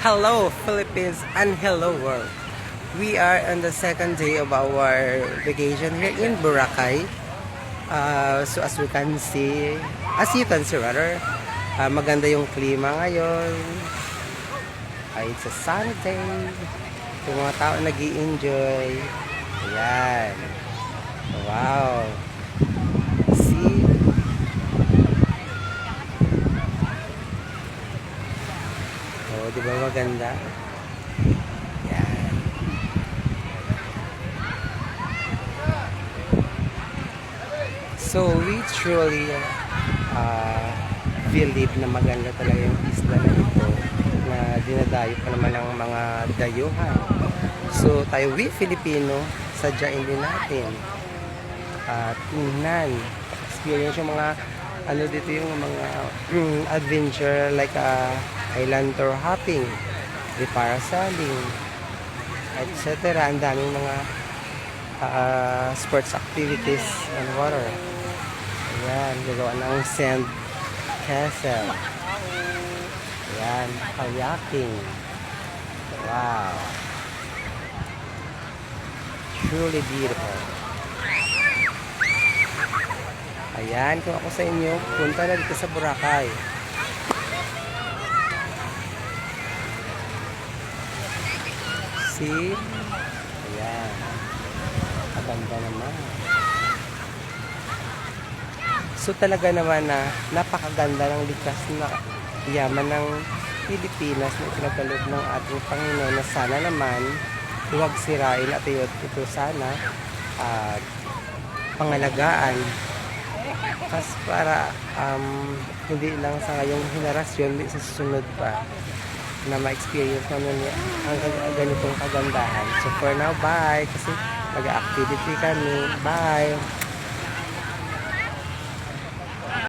Hello Philippines and hello world. We are on the second day of our vacation here in Boracay. So as you can see rather, maganda yung klima ngayon. It's a sunny day. Yung mga tao nag-i-enjoy. Ayan. Wow. See? Oh, di ba maganda? Yan. So, we truly believe na maganda talaga yung isla na ito na dinadayo pa naman ng mga dayuhan. So, tayo, we Filipino, sadyain din natin. Tingnan, experience yung mga ano dito yung mga adventure like island tour hopping, parasailing, etc. Ang daming mga sports activities on water. Ayan, gagawa ng sand castle. Ayan, kayaking. Wow. Truly beautiful. Ayan, kung ako sa inyo, punta na dito sa Boracay. See? Ayan. Maganda naman. So talaga naman na napakaganda ng likas na yaman ng Pilipinas na ipinagkaloob ng ating Panginoon na sana naman huwag sirain at ito sana pangalagaan kasi para hindi lang sa ngayong henerasyon, hindi sa susunod pa na ma-experience naman ang ganitong kagandahan. So for now, bye! Kasi mag-activity kami. Bye!